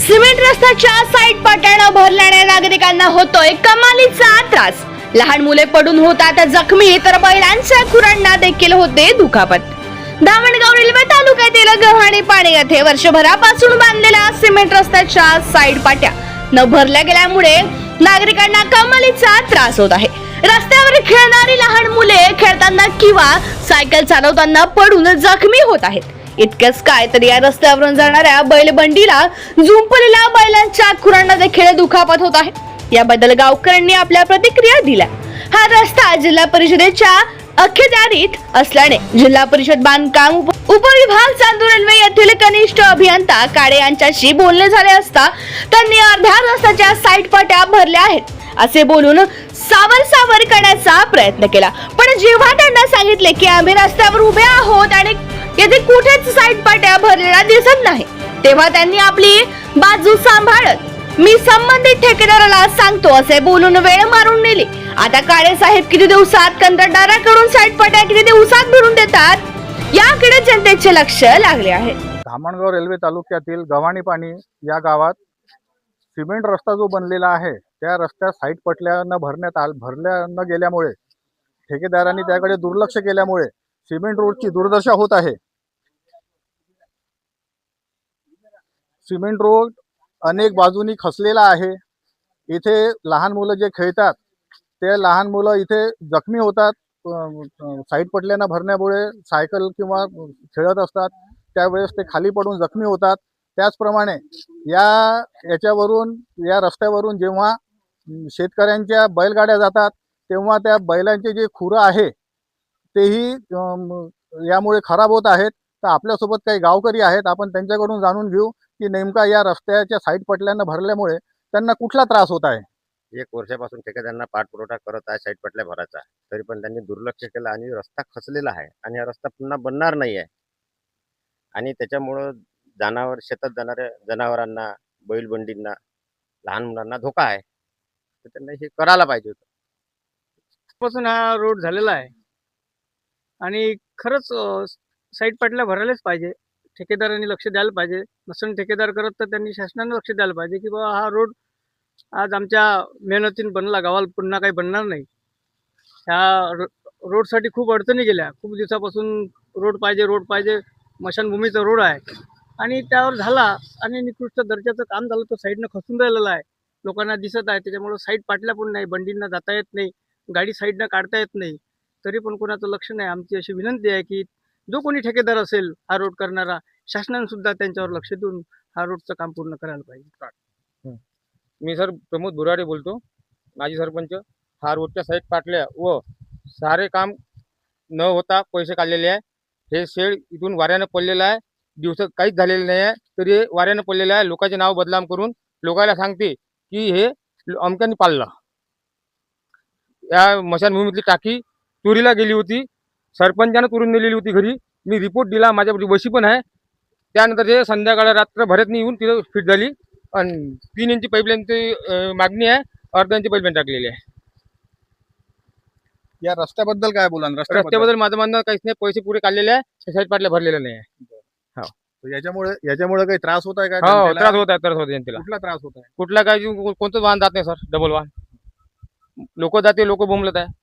Cement रस्त्याच्या side पाट्यानं भरल्याने नागरिकांना होतोय कमालीचा त्रास। लहान मुले पडून होतात जखमी तर बैलांच्या खुरांना देखील होते दुखापत। धामणगाव रेल्वे तालुक्यातील गव्हाणी पाणी येथे वर्षभरापासून बांधलेल्या सिमेंट रस्त्याच्या साईड पाट्या न भरल्या गेल्यामुळे नागरिकांना कमालीचा त्रास होत आहे। रस्त्यावर खेळणारी लहान मुले खेळताना किंवा सायकल चालवताना पडून जखमी होत आहेत। इतकंच काय तर या रस्त्यावरून जाणाऱ्या बैलबंडीला जुंपलेल्या बैलांच्या खुरांना देखील दुखापत होत आहे। याबद्दल गावकऱ्यांनी आपल्या प्रतिक्रिया दिल्या। हा रस्ता जिल्हा परिषदेच्या अखत्यारीत असल्याने जिल्हा परिषद बांधकाम उपविभाग चांदूर रेल्वे येथील कनिष्ठ अभियंता काळे यांच्याशी बोलणे झाले असता त्यांनी अर्ध्या रस्त्याच्या साईड पाट्या भरल्या आहेत असे बोलून सावर करण्याचा प्रयत्न केला। पण जेव्हा त्यांना सांगितले की आम्ही रस्त्यावर उभे आहोत आणि येथे कुठेच साईड पाट्या भरलेल्या दिसत नाही, तेव्हा त्यांनी आपली बाजू सांभाळत मी संबंधित ठेकेदाराला सांगतो असे बोलून वेळ मारून नेली। आता काळे साहेब किती दिवसात कंत्राटदाराकडून साईड पाट्या किती दिवसात भरून देतात याकडे जनतेचे लक्ष लागले आहे। धामणगाव रेल्वे तालुक्यातील गव्हाणी पाणी या गावात सिमेंट रस्ता जो बनलेला आहे त्या रस्त्यात साईड पटल्या न गेल्यामुळे ठेकेदारांनी त्याकडे दुर्लक्ष केल्यामुळे सिमेंट रोडची दुर्दशा होत आहे। सिमेंट रोड अनेक बाजूनी खचलेला आहे। इथे लहान मुलं जे खेळतात ते लहान मुलं इथे जखमी होतात। साईड पटल्या न भरण्यामुळे सायकल किंवा खेळत असतात त्यावेळेस ते खाली पडून जखमी होतात। त्याचप्रमाणे या रस्त्यावरून जेव्हा शेतकऱ्यांच्या बैलगाड्या जातात तेव्हा त्या बैलांचे जे खुरं आहे तेही यामुळे खराब होत आहेत। तर आपल्यासोबत काही गावकरी आहेत, आपण त्यांच्याकडून जाणून घेऊ की नेमका या रस्त्याच्या साईड पटल्यानं भरल्यामुळे त्यांना कुठला त्रास होत आहे। 1 वर्षापासून ठेकेदारांना पाठपुरवठा करत आहे साईड पटल्या भरायचा, तरी पण त्यांनी दुर्लक्ष केलं आणि रस्ता खचलेला आहे आणि हा रस्ता पुन्हा बनणार नाही आहे। आणि त्याच्यामुळं शेतात जाणाऱ्या जनावरांना, बैलबंडींना, लहान मुलांना धोका आहे। तर त्यांना हे करायला पाहिजे होतं। पासून हा रोड झालेला आहे आणि खरंच साईड पाटल्या भरायलाच पाहिजे। ठेकेदारांनी लक्ष द्यायला पाहिजे। नसून ठेकेदार करत तर त्यांनी शासनाने लक्ष द्यायला पाहिजे की बाबा हा रोड आज आमच्या मेहनतीने बनला, गावाला पुन्हा काही बनणार नाही। ह्या रोडसाठी खूप अडचणी गेल्या, खूप दिवसापासून रोड पाहिजे स्मशानभूमीचा रोड आहे आणि त्यावर झाला आणि निकृष्ट दर्जाचं काम झालं तो साईडनं खचून राहिलेला आहे, लोकांना दिसत आहे। त्याच्यामुळे साईड पाटल्या पण नाही, बंडींना जाता येत नाही, गाडी साईडनं काढता येत नाही, तरी पण कोणाचं लक्ष नाही। आमची अशी विनंती आहे की जो कोणी ठेकेदार असेल हा रोड करणारा, शासनाने सुद्धा त्यांच्यावर लक्ष देऊन हा रोडचं काम पूर्ण करायला पाहिजे। मी सर प्रमोद बुराडे बोलतो, माजी सरपंच। हा रोडच्या साईड पाटल्या व सारे काम न होता पैसे काढलेले आहे। हे शेड इथून वाऱ्यानं पडलेलं आहे, दिवसात काहीच झालेलं नाही आहे, तरी हे वाऱ्यानं पडलेलं आहे। लोकांचे नाव बदनाम करून लोकांना सांगते की हे अमक्याने पाळलं। या स्मशानभूमीतली टाकी चोरीला गेली होती, सरपंचानं चोरून नेलेली होती घरी। मी रिपोर्ट दिला, माझ्याकडे वशी पण आहे। त्यानंतर ते संध्याकाळ रात्र भरत येऊन तिथं फिट झाली आणि 3 इंची पाईपलाईनची मागणी आहे, अर्धा इंची पाईपलाईन टाकलेली आहे। या रस्त्याबद्दल काय बोला? रस्त्याबद्दल माझं म्हणणं काहीच नाही, पैसे पुरे काढलेले आहे, साईड पाटल्या भरलेल्या नाही आहे। याच्यामुळे काही त्रास होत आहे का? हो, त्रास होत आहे जनतेला। कुठला त्रास होत आहे? कुठला काय कोणतं वाहन जात नाही सर, डबल वाहन। लोक जाते, लोक बोंबलत आहे।